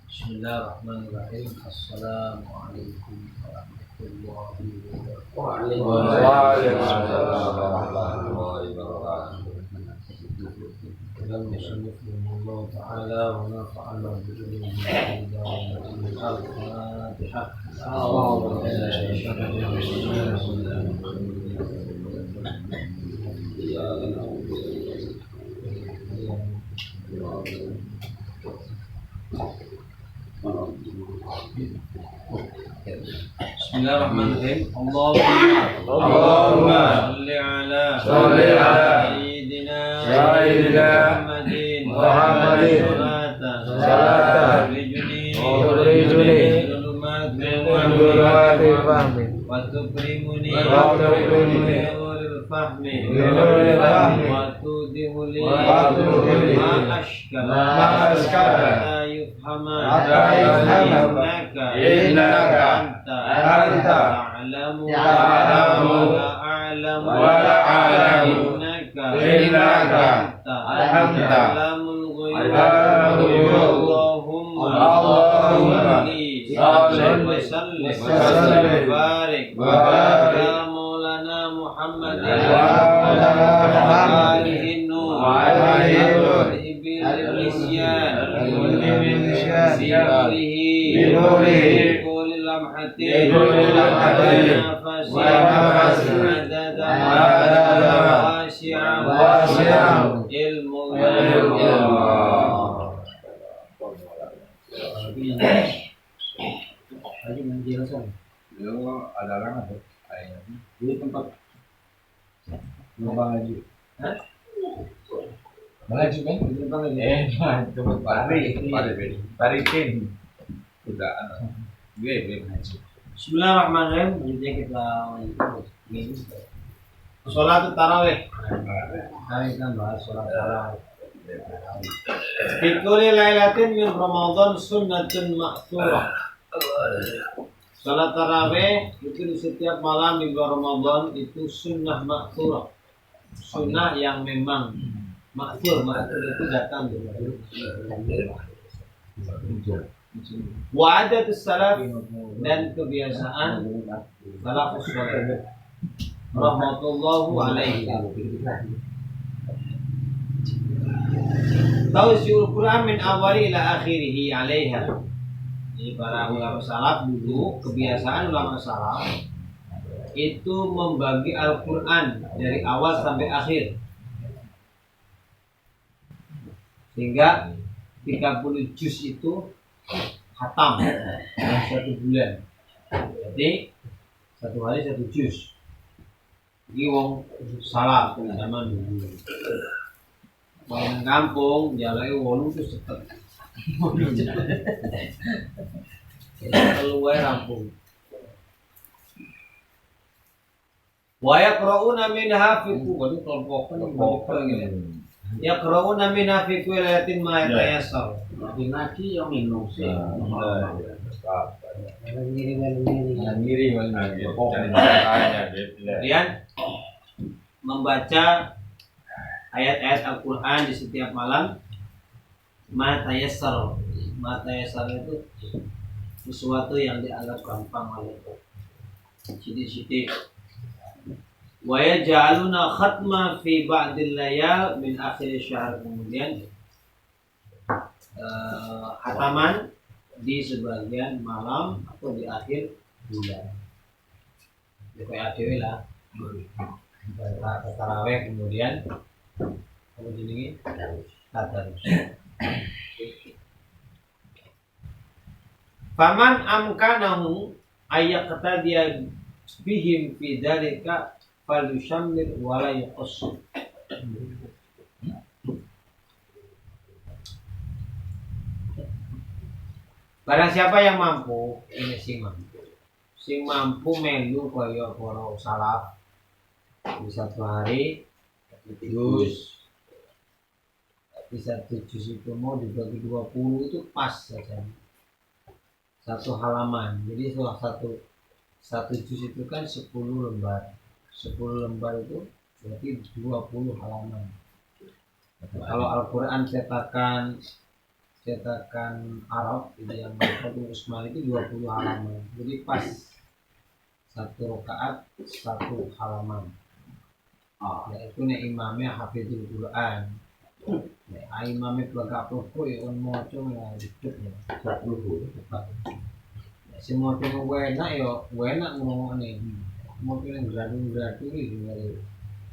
Bismillahirrahmanirrahim. Assalamualaikum warahmatullahi wabarakatuh. Waalaikumsalam warahmatullahi wabarakatuh. Allah Ta'ala wa nafa'ana bi'ilmihi al-Fatihah. Bismillahirrahmanirrahim. Allahumma sholli ala sayyidina Muhammadin salatan tukhrijuni min dhulumatil fahmi wa tukrimuni binuril fahmi wa tudhili ma ashkala hatta yufhama innaka anta ta'lamu wa la a'lamu innaka anta Allahumma salli wa sallim wa barik ala maulana Muhammadin wa ala alihi nur ibil isyan binurihi kulli lamhatin wa nafasin adada wasi'am ilmu lagi menjelaskan. Yo ada kan ada ayat di tempat lubang lagi. Hah? Mengaji kan? Lubang lagi. Tempat parikin. Udah gue mengaji. Bismillahirrahmanirrahim. Kemudian kita sholat tarawih. Hari kan bahas sholat tarawih. Fikuli lailatin min Ramadan sunnatun ma'thurah. Salat tarawih itu di setiap malam di bulan Ramadan itu sunnah ma'thurah. Sunnah yang memang ma'thur itu datang dari wa adatus salaf dan kebiasaan salafus saleh rahmatullahu alaihi. Tausiul Quran min awali ila akhirih alaiha. Ini para ulama salaf dulu, kebiasaan ulama salaf itu membagi Al-Quran dari awal sampai akhir, sehingga 30 juz itu khatam dalam 1 bulan. Jadi 1 hari 1 juz. Ini wong salaf zaman dulu. Wong kampung jalake wolu terus cepet. Keluar rampung. Wa yaqra'una minha fi kulli kelompok ini. Yaqra'una minha fi kulli layatin ma yayassar. Ngaji yang minum sih. Kemudian membaca ayat-ayat Al-Quran di setiap malam. Ma tayassar itu sesuatu yang dianggap gampang oleh sidik-sidik. Wa yaj'aluna khatma fi ba'dil layal min akhir syahr. Kemudian khataman di sebagian malam atau di akhir bulan. Kayak dewe lah. Tarawih kemudian ini tadarus. Faman amkanahu ayyaqtadiya bihim fi dzalika falyushammir wa la yuqassir. Barang siapa yang mampu, ini sing mampu melu kaya para salaf di 1 hari juz. Bisa 1 juz itu mau dibagi 20 itu pas saja. 1 halaman. Jadi salah satu juz itu kan 10 lembar. 10 lembar itu berarti 20 halaman. Kalau Al-Quran cetakan Arab itu yang Maktabul Usman itu 20 halaman. Jadi pas satu rakaat satu halaman. Yaitu nek imamnya hafizul Quran. Nek imamnya pelagak pokok ya on moco ya dikit ya. 40. Nek si moco enak ya enak ngomongane. Moco yang gradu-gradu iki ngene.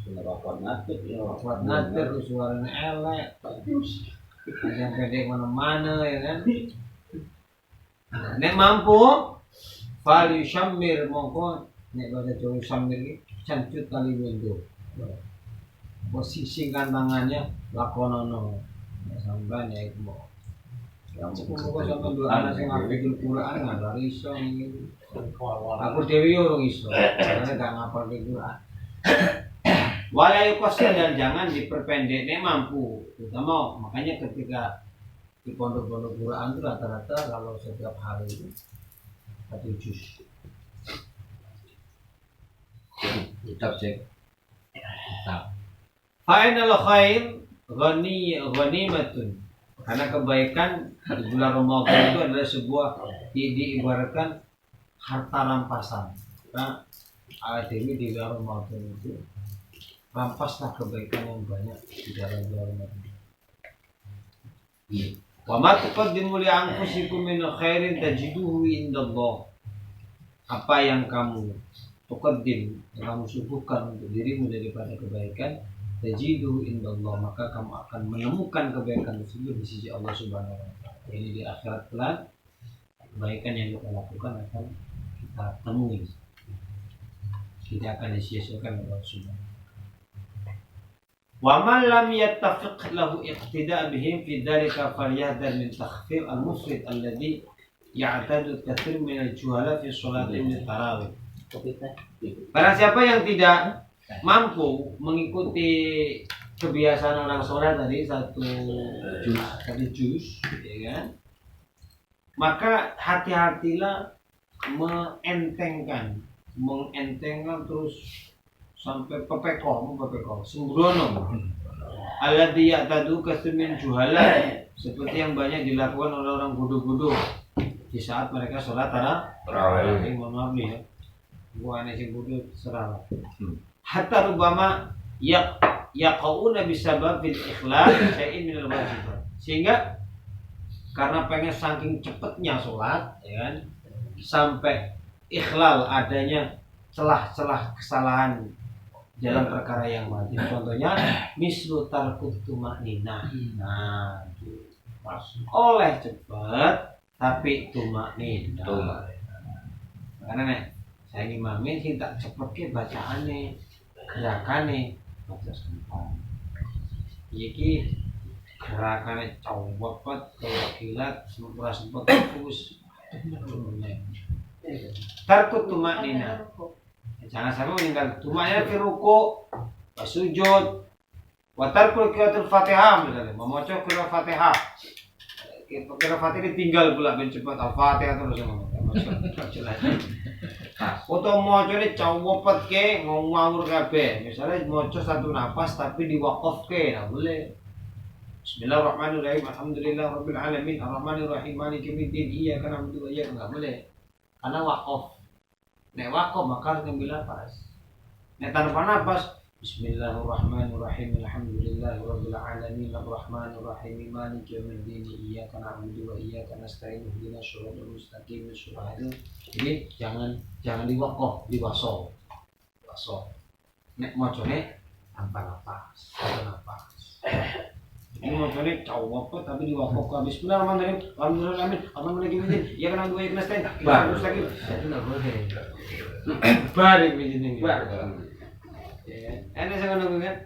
Suara natif ya. Kuat nater suaranya elek. Yang pede mana-mana ya kan. Nek mampu fal yusammir mongko nek bahasa Jawa samir iki cancut kali window. Posisikan tangannya lakonono. Nek sampean ya iku mau. Yang kok sampean dua anak sing hafizul Quran nggak iso ngene. Aku dewe yo ora iso. Karena gak ngapal Quran. Walai kosel dan jangan diperpendek nek mampu. Terutama makanya ketika di pondok-pondok Quran itu rata-rata kalau setiap hari itu 1 juz. Kitab cek. Kitab. Fa'inal khair ghanimatun. Karena kebaikan di bulan Ramadan itu adalah sebuah diibaratkan harta rampasan. Nah, Dewi di bulan Ramadan itu rampaslah kebaikan yang banyak di dalam bulan Ramadan. Wa ma tuqaddimu li anfusikum min khairin tajiduhu indallah. Apa yang kamu tuqaddim, yang kamu subuhkan untuk dirimu daripada kebaikan, tajiduhu indallah, maka kamu akan menemukan kebaikan tersebut di sisi Allah Subhanahu wa taala. Jadi di akhirat kelak kebaikan yang kita lakukan akan kita temui. Tidak akan disia-siakan oleh Allah Subhanahu. Wa man lam yattafiq lahu iqtida' bihim fi dhalika falyahdhar min takhfif al-mufrid alladhi ya'tadu katsir min al-juhala fi sholati tarawih. Barang siapa yang tidak mampu mengikuti kebiasaan orang sholat tadi satu juz, ya kan? Maka hati-hatilah mengentengkan terus sampai pepeko sembrono. Alladzi ya'tadu katsir min juhala, seperti yang banyak dilakukan oleh orang bodoh-bodoh di saat mereka sholat tarawih. Mohon maaf nih ya. Gua aneh sing bodoh serah. Hatta rubama yaqauna bisabab bil ikhlas syai'in min al-wajibat. Sehingga karena pengen saking cepatnya sholat, ya kan, sampai ikhlal adanya celah-celah kesalahan dalam perkara yang wajib. Contohnya mislu tarkut tumakninah. Nah, oleh cepat tapi tumakninah. Karena nek saya ngimami sing tak cepetke bacaane, gerakane baca sebentar. Iki gerakane cowot kayak kilat sempurna fokus. Tarkut tumakninah. Jangan sampai meninggal tumakninah fi ruku', sujud, wa tarkul qiraatul Fatihah misalnya, membaca qiraat Fatihah. Qiraat Fatihah ditinggal pula ben cepat Al-Fatihah terus ngomong. Foto mocone cowopet ke ngawur kabeh. Misalnya moco satu napas tapi diwaqafke, nah boleh. Bismillahirrahmanirrahim. Alhamdulillahirabbil alamin. Arrahmanirrahim. Maliki yaumiddin. Iyyaka na'budu wa iyyaka nasta'in. Enggak boleh. Karena waqaf. Nek waqaf maka harus ngambil napas. Nek tanpa napas, Bismillahirrahmanirrahim. Alhamdulillahirabbil alamin. Arrahmanirrahim. Maliki yaumiddin. Iyyaka na'budu wa iyyaka nasta'in. Ihdinas shiratal mustaqim. Jadi jangan diwaqaf, diwaso. Nek mocone tanpa napas, Ini motornya cowok apa tapi diwakaf ke Bismillahirrahmanirrahim. Alhamdulillahirrahmanirrahim. Ya kan dua ikhlas teh. Bagus lagi. Itu enggak boleh. Baring begini. Ya. Enak saya nunggu kan.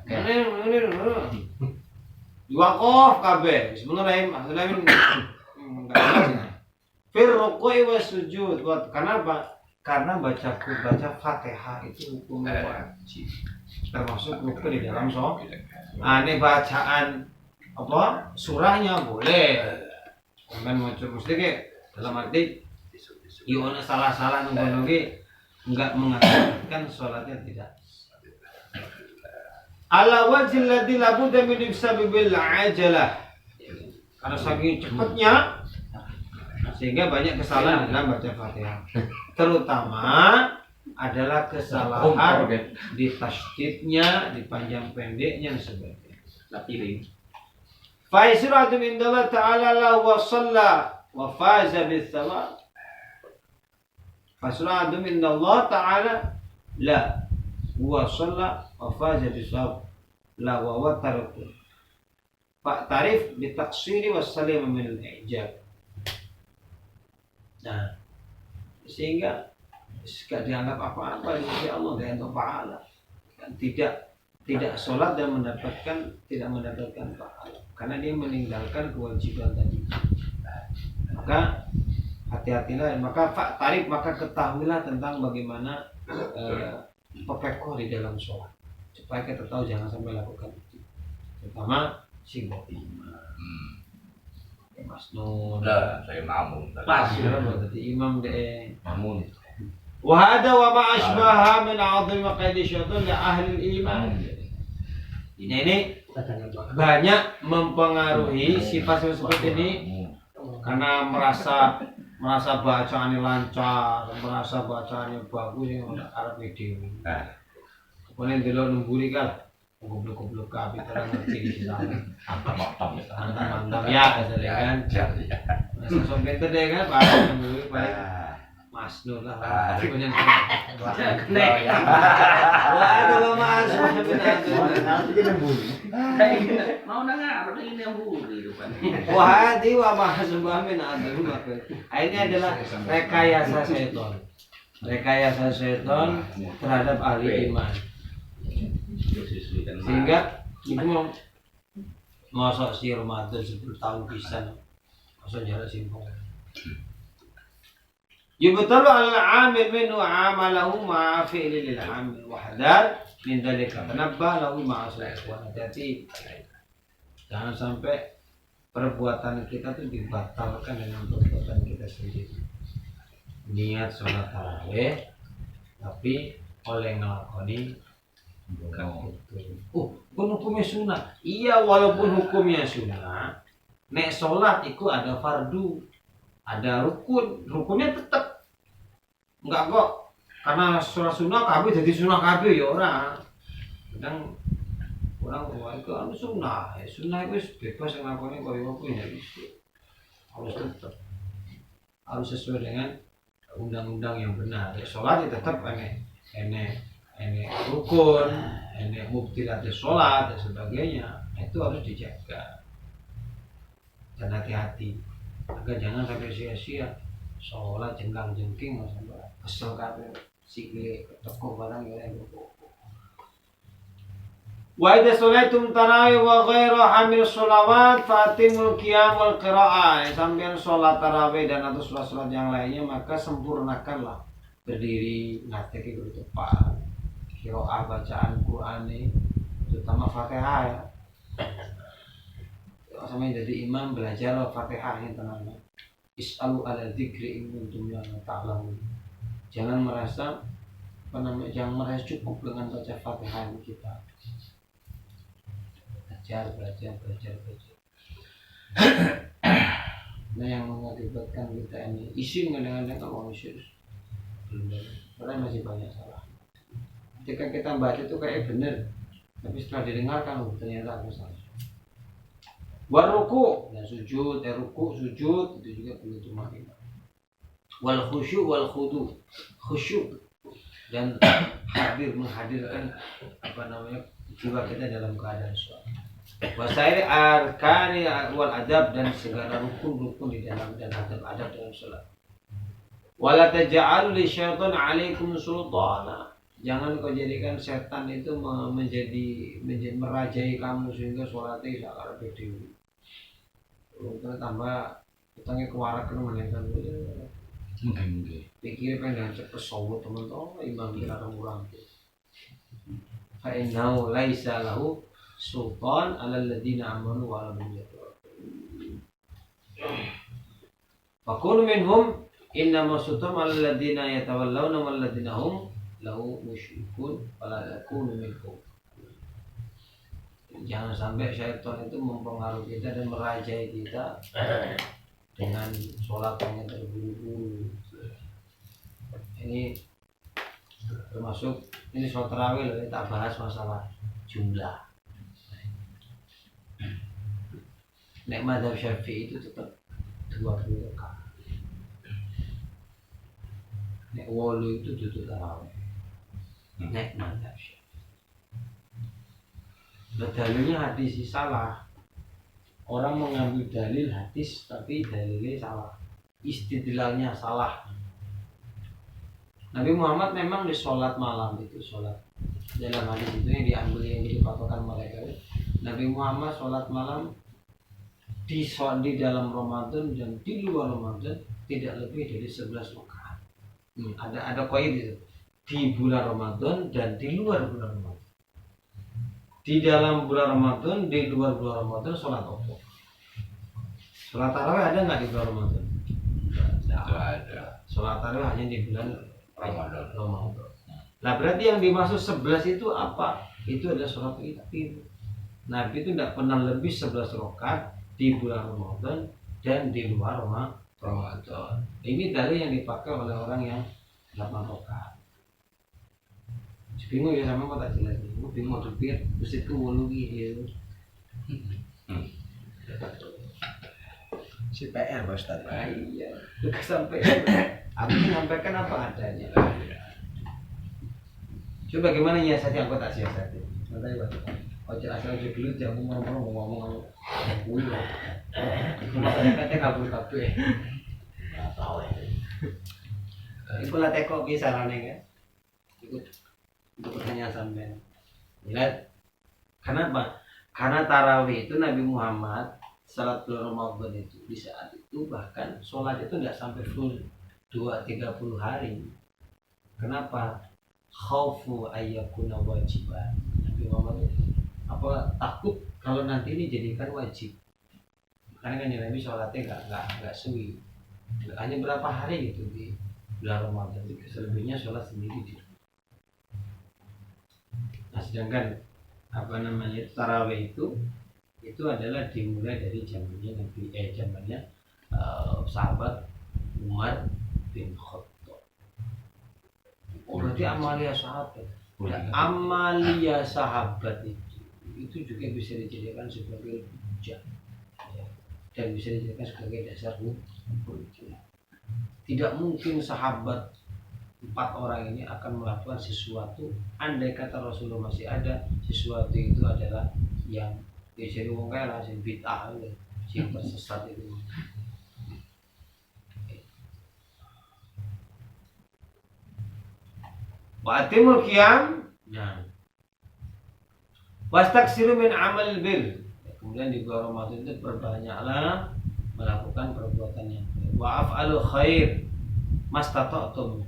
Ini. Diwakaf kabeh. Bismillahirrahmanirrahim. Enggak jelas. Fir ruku'i was sujud. Kenapa? Karena baca Fatihah itu hukum wajib. Termasuk rukun di dalam sholat. Ini bacaan apa surahnya boleh. Kemudian macam mesti ke dalam arti iona salah nunggu enggak mengakibatkan sholatnya tidak. ala wajhil ladzi la budda min bisababil ajalah. Karena saking cepatnya sehingga banyak kesalahan dalam baca Fatihah. Terutama adalah kesalahan di tasydidnya, di panjang pendeknya dan sebagainya. Lapiri. Fa isratu min Allah ta'ala la wa shalla wa faza bis thawab. Fa isratu min Allah ta'ala la wa shalla wa faza bis thawab. La wa watarku. Pak tarif bi taqsiri was salim min al-ijab. Nah, sehingga tidak dianggap apa-apa di sisi Allah, dianggap pahala. Tidak sholat dan tidak mendapatkan pahala karena dia meninggalkan kewajiban tadi. Maka hati-hatilah, maka tarif, maka ketahuilah tentang bagaimana pepekoh di dalam sholat supaya kita tahu jangan sampai lakukan itu, terutama si Mas Nun. Udah, saya namun. Pas ya, berarti imam deh. Namun. Wa hada wa ma asbaha min 'azim qaidi syaitan li ahli iman. Ini banyak mempengaruhi sifat seperti ini karena merasa bacaannya lancar, merasa bacaannya bagus yang Arab video. Kemudian dulu nemburi kan goblok-goblok kabeh terang ngerti di sana. Mantap ya, kan. Langsung pinter deh kan, Pak. Mas Nur lah. Punya kena. Wah, kalau Mas Mau dengar ini yang buri depan. Wah, di wa mahsubah min adzul maka. Ini adalah rekayasa setan. Rekayasa setan terhadap ahli iman. Sehingga itu mau masuk si Ramadan 10 tahun bisa masuk jarak simpul. Yubtalu al-amil minhu amalahu ma'a fi'li lil-amil wa hadar min dzalika tanabbah lahu ma'a sulhan. Hati-hati jangan sampai perbuatan kita itu dibatalkan dengan perbuatan kita sendiri. Niat sholat tarawih tapi oleh ngelakoni pun hukumnya sunnah. Iya, walaupun hukumnya sunnah, nek sholat itu ada fardu, ada rukunnya tetap enggak kok. Karena sholat sunnah kabeh jadi sunnah kabeh ya orang. Kadang orang itu anu sunnah, sunnah itu bebas ngakoni koyo apa ya harus tetap harus sesuai dengan undang-undang yang benar. Ya, sholat itu tetap ini rukun, ini mubtilat sholat dan sebagainya, itu harus dijaga dan hati-hati agar jangan sampai sia-sia sholat jengkang-jengking sampai kesel kabeh sikile teko barang ya. Wa idza salaitum tarawih wa ghairu hamil sholawat fatimul qiyam wal qiraah. Sampeyan sholat tarawih dan atau sholat-sholat yang lainnya maka sempurnakanlah berdiri ngateke kudu tepat. Qiraah bacaan Quran ini terutama Fatihah ya. Kalau sampai jadi imam belajar Fatihah yang tenang. Is'alu ala dzikri in kuntum la ta'lamun. Jangan merasa jangan merasa cukup dengan baca Fatihah kita. Belajar. Nah yang mengakibatkan kita ini isim kadang-kadang kalau isim karena masih banyak salah. Ketika kita baca itu kayak benar, tapi setelah didengarkan ternyata aku salah. Wal ruku, dan sujud, ruku, sujud itu juga perlu tumakinah. Wal khusyuk wal khudu, khusyuk dan menghadirkan jiwa kita dalam keadaan sholat. Wasair arkani wal adab dan segala rukun di dalam dan adab dalam sholat. Wala taj'alu li syaitan 'alaikum sultana. Jangan kau jadikan setan itu menjadi merajai kamu sehingga sholatnya tidak akan berdiri. Kalau tambah utangnya kewarak kan menaikkan mungkin. Pikir pengen cepet sobat teman-teman imam kita orang fa'innahu laisa lahu sultan 'alal ladzina amanu wa 'amilul salihati. Fakun minhum innama sultan 'alal ladzina yatawallawna wal ladzina hum lahu musyrikun fala yakunu minhum. Jangan sampai syaitan itu mempengaruhi kita dan merajai kita dengan sholat yang terburu-buru. Ini termasuk ini sholat tarawih loh, tak bahas masalah jumlah. Nek mazhab Syafi'i itu tetap 20 rakaat. Nek 8 itu duduk tarawih. Nek mazhab Syafi'i. Dalilnya hadis salah. Orang mengambil dalil hadis tapi dalilnya salah. Istidlalnya salah. Nabi Muhammad memang di sholat malam itu sholat dalam hadis itu yang diambil yang jadi patokan mereka. Nabi Muhammad sholat malam di dalam Ramadan dan di luar Ramadan tidak lebih dari 11 rakaat. Ada qaid itu. Di bulan Ramadan dan di luar bulan Ramadan. Di dalam bulan Ramadan, di luar bulan Ramadan sholat apa? Sholat tarawih ada nggak di bulan Ramadan? Tidak ada. Sholat tarawih hanya di bulan Ramadan. Nah berarti yang dimaksud 11 itu apa? Itu adalah sholat witir. Nabi itu tidak pernah lebih 11 rakaat di bulan Ramadan dan di luar Ramadan. Ini dalil yang dipakai oleh orang yang 8 rakaat. Bingung ya sama kok tak jelas nih. Bingung berpikir terus itu wolu gitu. Si PR Pak Ustaz. Iya. Udah sampai aku menyampaikan apa adanya. Coba bagaimana nyiasati anggota siasati? Nanti Pak. Ojo asal ojo dulu jangan ngomong. Kata kabur kabeh. Enggak tahu ya. Iku lah teko ki sarane kan. Ikut untuk pertanyaan sampean. Lihat, kenapa? Karena tarawih itu Nabi Muhammad salat bulan Ramadan itu di saat itu bahkan sholat itu tidak sampai full 30 hari. Kenapa? Khaufu ayyakuna wajiban. Nabi Muhammad apa takut kalau nanti ini jadikan wajib. Karena kan Nabi sholatnya nggak suwi. Hanya berapa hari gitu di bulan Ramadan. Selebihnya sholat sendiri di rumah. Nah, sedangkan tarawih itu adalah dimulai dari zamannya sahabat Umar bin Khattab. Berarti amalia sahabat. Ya, amalia sahabat itu juga bisa dijadikan sebagai hujah ya, dan bisa dijadikan sebagai dasar hukum. Tidak mungkin sahabat 4 orang ini akan melakukan sesuatu andai kata Rasulullah masih ada, sesuatu itu adalah yang jadi wong kaya lah sing bid'ah itu, sing tersesat itu. Wa atimul qiyam. Nah. Wastaksiru min amal bil. Kemudian di bulan Ramadan itu perbanyaklah melakukan perbuatan yang baik. Wa af'alu khair mastata'tum.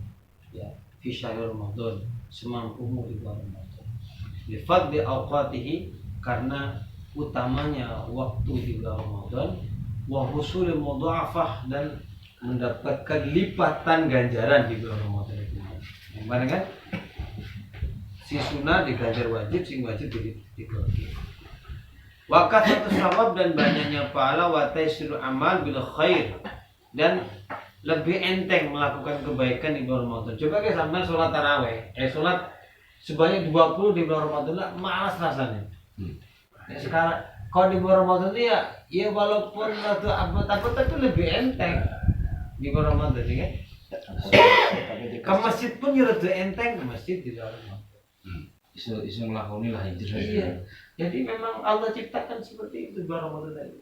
Ya, fi syahr Ramadan, semampumu di bulan Ramadan. Bi fadli awqatihi, karena utamanya waktu di bulan Ramadan, wa husulil mudha'afah, dan mendapatkan lipatan ganjaran di bulan Ramadan itu. Yang mana kan? Si sunnah diganjar wajib, si wajib dibagi. Wa kasratu sawab, dan banyaknya pahala, wa taisiru amal bil khair, dan lebih enteng melakukan kebaikan di bulan Ramadan. Coba guys sampai sholat tarawih, sholat sebanyak 20 di bulan Ramadan lah, malas rasanya. Ya, sekarang kalau di bulan Ramadan ya walaupun waktu takut itu lebih enteng di bulan Ramadan ya. Ke masjid pun ya lebih enteng ke masjid di bulan Ramadan. Isu ngelakoni lah itu. Iya. Jadi memang Allah ciptakan seperti itu di bulan Ramadan tadi.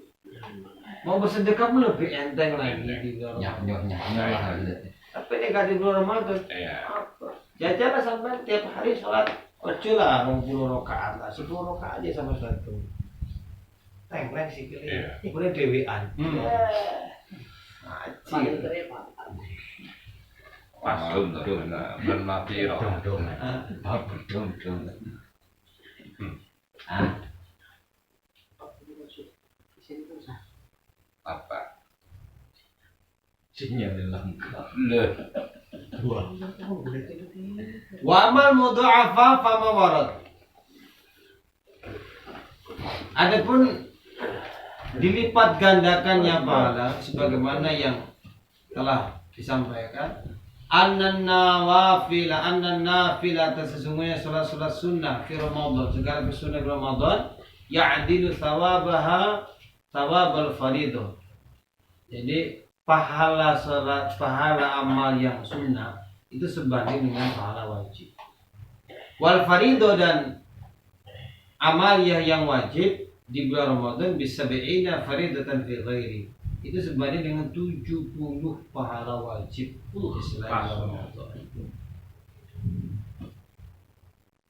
Mau bersedekah pun lebih enteng lagi di bulan Ramadan. Lah gitu. Tapi ini gak di bulan Ramadan. Apa? Jajalah sampai tiap hari sholat. Ojo lah 20 rakaat lah, 10 rakaat aja sama sholat itu. Tengleng sih pilih. Boleh dewean. Acil. Pasum bermati roh. Dong. Apa? Sinyal lengkap. Wa amal mudha'afa fama warad. Adapun dilipat gandakannya pahala sebagaimana yang telah disampaikan, annan nafila sesungguhnya salat sunnah fi Ramadan, segala sunnah di Ramadan ya'dilu thawabaha thawabal fardhu. Jadi pahala salat, pahala amal yang sunnah itu sebanding dengan pahala wajib. Wal fardhu, dan amaliyah yang wajib di bulan Ramadan bisa beina faridatan fi ghairi, itu sebanding dengan 70 pahala wajib di selain Ramadan.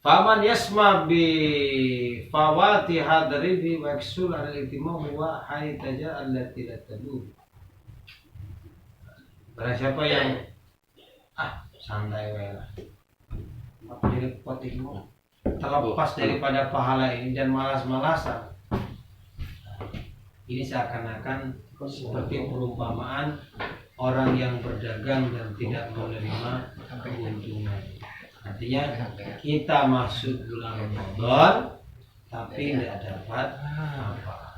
Faman yasma bi fawati hadrihi wa yaksul ala al-ihtimam wa haytaja allati la tadu. Barang siapa yang santai wae lah, jadi potimu terlepas daripada pahala ini dan malas-malasan, ini seakan-akan seperti perumpamaan orang yang berdagang dan tidak menerima keuntungan. Artinya kita masuk bulan Ramadan tapi tidak dapat apa.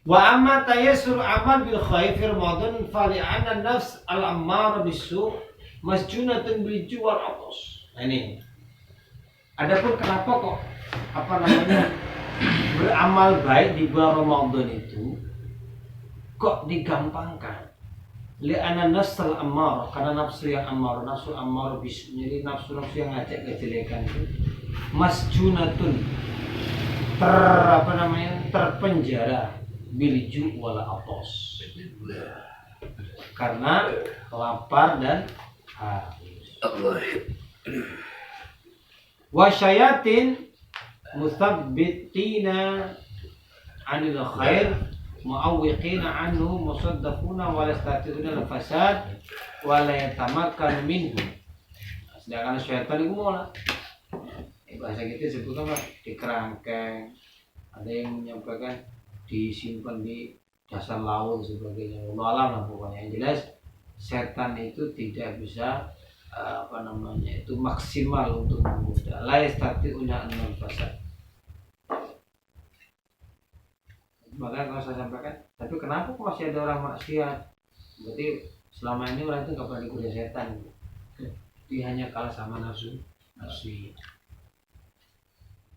Wa amma tayassur amal bil khair fi Ramadan fali'anna an-nafs al-ammara bis-su' masjunatun bil juwal atas. Nah, ini. Adapun kenapa kok beramal baik di bulan Ramadan itu kok digampangkan? Li'anna nafsul ammar, karena nafsu yang ammar, nafsu ammar bisu, jadi nafsu yang ngajak kejelekan itu masjunatun, terpenjara bilju wala atos, karena lapar dan haus. Wasyayatin musabbitina anil khair mu'awwiqina anhu musaddaquna wa lastatiduna al-fasad wa la yatamakkan minhu. Sedangkan syaitan itu mola, bahasa kita sebut apa? Dikerangkeng, ada yang menyampaikan disimpan di dasar laut sebagainya. Wallah lah pokoknya. Yang jelas setan itu tidak bisa itu maksimal untuk menggoda. La yastati'una an-fasad. Makanya kalau saya sampaikan, tapi kenapa kok masih ada orang maksiat? Berarti selama ini orang itu nggak pernah digoda setan. Dia hanya kalah sama nafsu.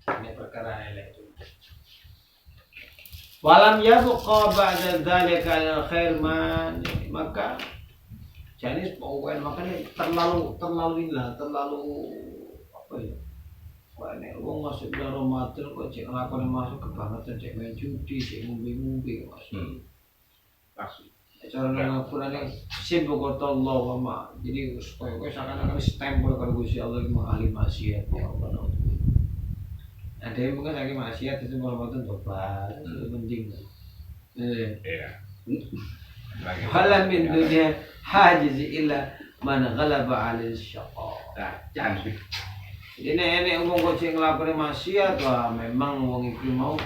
Ini perkara itu. Walam yabqa ba'da dzalika al-khair man, maka jadi pokoknya makanya terlalu apa ya? Wah, nek wong masuk bulan Ramadan kok cek nglakoni masuk kebangetan, cek main judi, cek ngombe-ngombe masuk. Pasti. Cara ngapurane sibuk Allah wa ma. Jadi supaya kowe seakan-akan stempel karo Gusti Allah iki ahli maksiat ya Allah. Ada yang mungkin lagi maksiat itu Ramadan tobat, itu penting. Iya. Wala min dunya hajiz illa man ghalaba 'alal syaqa. Jangan. Jadi nenek umum kok sing nglakoni maksiat, wah memang wong iki mau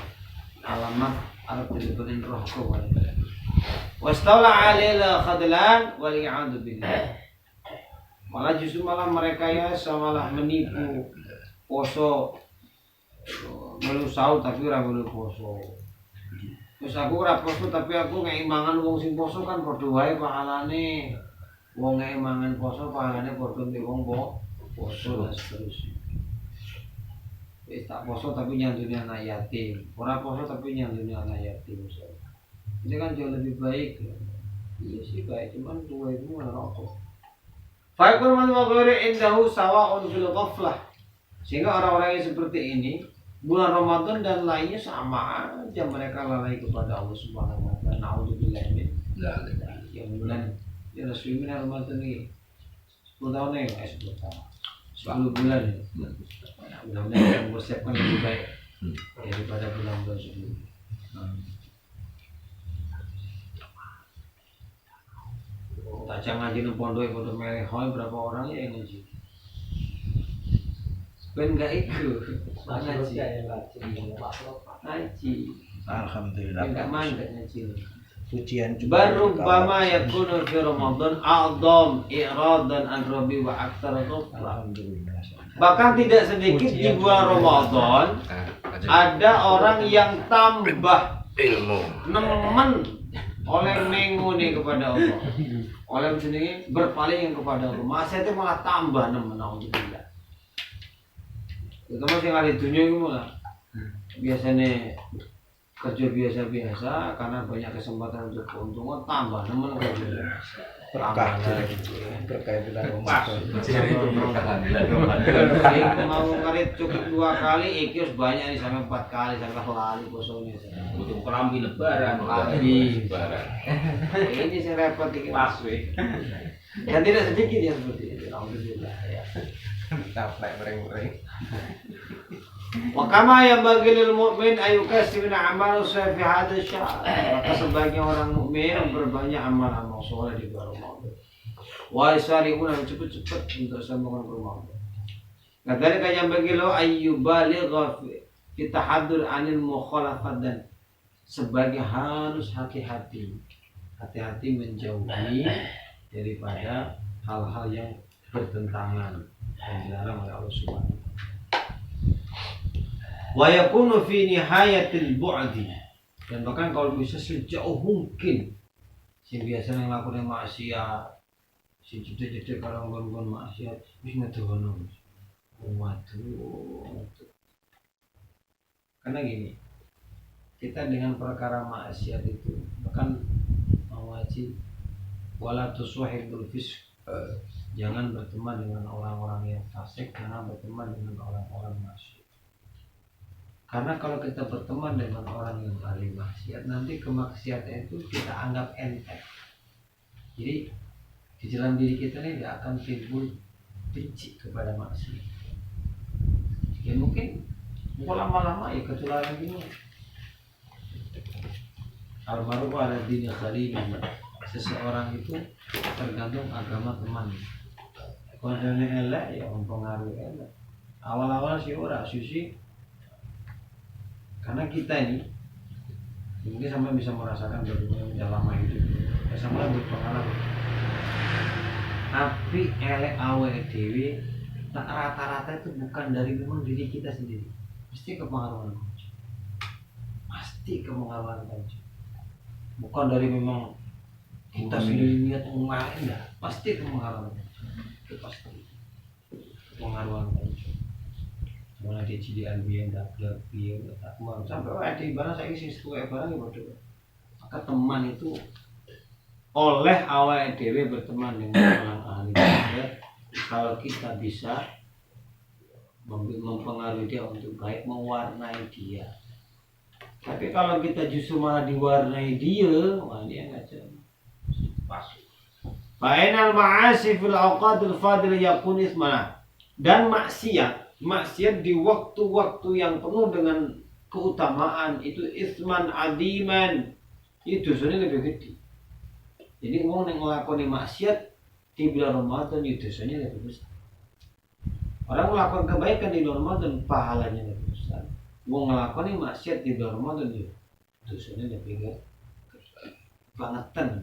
alamat arep dileberin rokok wae. Wastawla 'alal khadlan wal i'adu billah. Malah justru mereka ya malah menipu poso, melu saut tapi ora melu poso. Terus aku ora poso tapi aku ngeki mangan wong sing poso kan padha wae pahalane. Wong ngeki mangan poso pahalane padha mek wong poso dan seterusnya. Wis tak poso tapi nyanduni anak yatim, ora poso tapi nyanduni anak yatim. Ini kan jauh lebih baik. Iya sih baik, cuman dua itu malah rokok. Fa'ikul man waghiri indahu sawa'un fil ghaflah. Sehingga orang-orang yang seperti ini bulan Ramadan dan lainnya sama aja, mereka lalai kepada Allah Subhanahu wa taala. Nauzubillah min dzalik. Yang bulan ya Rasulullah Ramadan ini 10 tahun ya, 10 tahun. 10 bulan ya. Mudah-mudahan mempersiapkan lebih baik daripada bulan-bulan sebelumnya. Tak ngaji di pondok pada melehoy berapa orang ya yang ngaji. Ben enggak ikut ngaji. Alhamdulillah. Enggak mandek ngaji. Pujian Baru bama yakunu fi Ramadan a'dham i'radan an rabbi wa aktsar ghaflah. Alhamdulillah. Bahkan tidak sedikit di bulan Ramadan ada orang yang tambah ilmu. nemen oleh menguni kepada Allah, oleh sendiri berpaling kepada Allah. Maksiat itu malah tambah nemen alhamdulillah. Itu masih ada dunia itu malah biasanya kerja biasa-biasa karena banyak kesempatan untuk keuntungan tambah nemen kerja. Berkah terkait dengan Ramadan. Mau ngarit cukup 2 kali, ikius banyak nih sampai 4 kali sampai lali kosongnya. Untuk kelambi lebaran, Kelambi. lebaran. Ini sih repot ini. Pas weh. Dan tidak sedikit ya seperti itu. Alhamdulillah ya. Taplek mereng-mereng. Wa kama yang bagi lil mu'min ayukasib min amal salih fi hadha syahr. Maka sebagian orang mukmin berbanyak amal-amal soleh di bulan Ramadan. Wa yasari'una cepat-cepat untuk sambungan ke Ramadan. Kadang yang bagi lo ayyubaligha fi tahaddur anil mukhalafat dan sebagai harus hati-hati menjauhi daripada hal-hal yang bertentangan yang dilarang oleh Allah Subhanahu wa taala. Wa yakunu fi nihayatil bu'di, dan bahkan kalau bisa sejauh mungkin si biasa ngelakuin maksiat, si cedek-cedek kalau nggon maksiat wis ngedono. Waduh. Karena gini, kita dengan perkara maksiat itu bahkan mewajib wala tusuhibul fisq. Jangan berteman dengan orang-orang yang fasik, jangan berteman dengan orang-orang maksiat. Karena kalau kita berteman dengan orang yang ahli maksiat, nanti kemaksiatan itu kita anggap enteng. Jadi di dalam diri kita ini tidak akan timbul benci kepada maksiat. Ya mungkin lama-lama ya ketularan gini. Almarhum ala dini khalili. Seseorang itu tergantung agama teman. Konsennya elek ya mempengaruhi elek. Awal-awal sih ora susi. Karena kita ini mungkin sampai bisa merasakan bagaimana lama hidup, ya sama berpengalaman. Tapi elek awet dewi, tak rata-rata itu bukan dari memang diri kita sendiri, pasti kepengaruhan kunci, pasti kepengaruhan kunci, bukan dari memang kita sendiri niat mengulangi, enggak, pasti kepengaruhan kunci, itu pasti kepengaruhan kunci. Mulai di cidian biyen dablek biyen tak mau sampai wae di barang saiki sing tuwek barang ya padha. Maka teman itu oleh awake dhewe berteman dengan orang ahli ibadah kalau kita bisa mempengaruhi dia untuk baik, mewarnai dia. Tapi kalau kita justru malah diwarnai dia, wah dia ngaco. Pas. Fa'inal ma'asi fil awqatil fadil yakun ismana. Dan maksiat di waktu-waktu yang penuh dengan keutamaan itu isman adiman, itu dosanya lebih gede. Jadi orang yang ngelakoni maksiat di bulan Ramadan itu dosanya lebih besar. Orang melakukan kebaikan di bulan Ramadan pahalanya lebih besar. Orang ngelakoni maksiat di bulan Ramadan itu dosanya lebih gede. Bangetan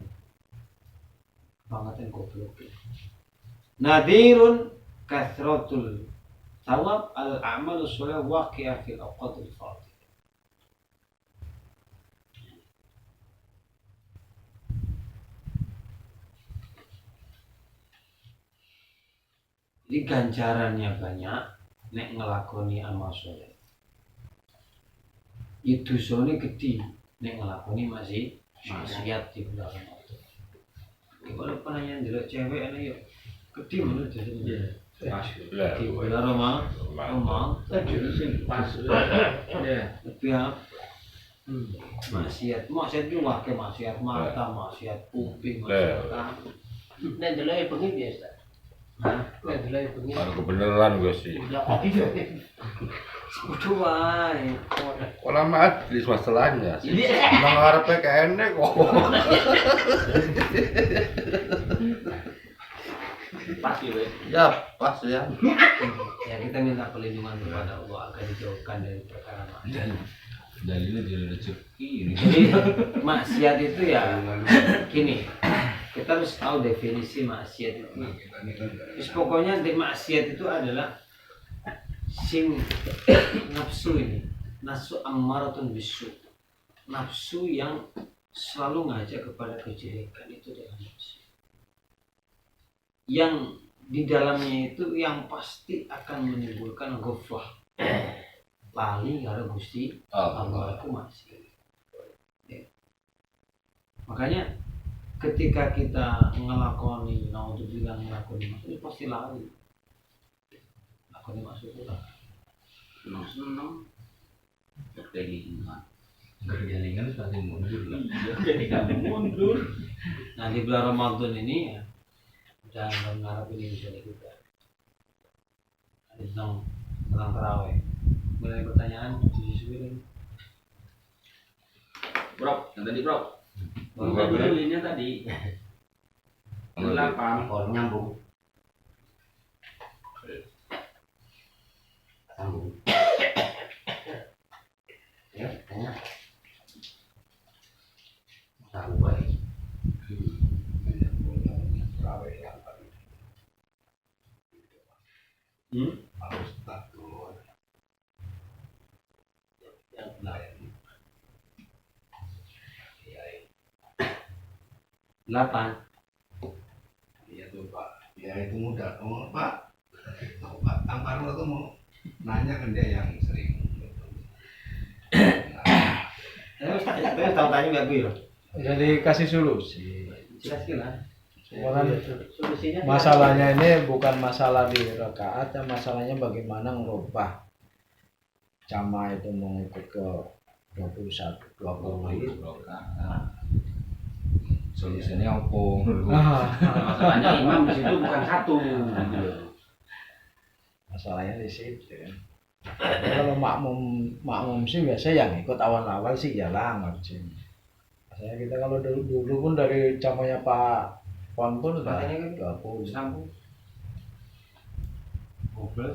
goblok. Nadirun kasratul thawab al-a'mal as-salih waqi'ah fil awqatil fadil. Jadi ganjarannya banyak nek ngelakoni amal saleh. Itu dosane gede nek ngelakoni masih maksiat di bulan Ramadan. Kalau penanya ndelok cewek ana yo gede menurut dosane. Di bulan Ramadan pas ya maksiat itu wakil maksiat mata, maksiat kuping, maksiat kaki. Nek delok bengi biasa. Hah? Nek delok bengi. Baru kebenaran gue sih. Kudu wae. Ora majelis masalahnya. Nang ngarepe kene kok. Pas ya. Ya, pas ya. Ya kita minta perlindungan kepada Allah agar dijauhkan dari perkara maksiat. Dalilnya dari rezeki ini. Jadi maksiat itu ya gini, kita harus tahu definisi maksiat itu. Terus pokoknya maksiat itu adalah sing nafsu ini, nafsu ammaratun bisu, nafsu yang selalu ngajak kepada kejelekan, itu adalah nafsu yang di dalamnya itu yang pasti akan menimbulkan ghaflah, lali karo Gusti Allah itu masih. Ya. Makanya ketika kita ngelakoni naudzubillah ngelakoni itu pasti lali. Lakoni masuk pula. Seneng kelingan. Gergalingan pasti mundur lah. Iya, jadi kamu mundur. Nah di bulan Ramadan ini ya, udah mengharap ini bisa juga. Ada tentang terawih. Mulai pertanyaan disusuin. Bro, yang tadi bro. Bro, Kita bro. dulu ini tadi. 8. Kalau nyambung. Sambung. Ya, tanya. Tahu baik. Harus takut. Yang lain. 8. Iya tuh Pak. Ya itu mudah. Oh, Pak. Pak Ampar tuh mau nanya ke dia yang sering. Saya tahu tanya nggak gue. Jadi kasih solusi. Jelaskan lah. Semua kan Solusinya. masalahnya ini bukan masalah di rakaat, ya masalahnya bagaimana ngerubah jamaah itu mengikut ke 21, 20. Solusinya opo? Masalahnya imam di situ bukan satu. Gitu loh. Masalahnya di situ. Kalau makmum sih biasa yang ikut awal-awal sih ya lah sih. Saya kita kalau dulu pun dari zamannya Pak Pon pun udah Makanya kan 20. sambung. Ngobrol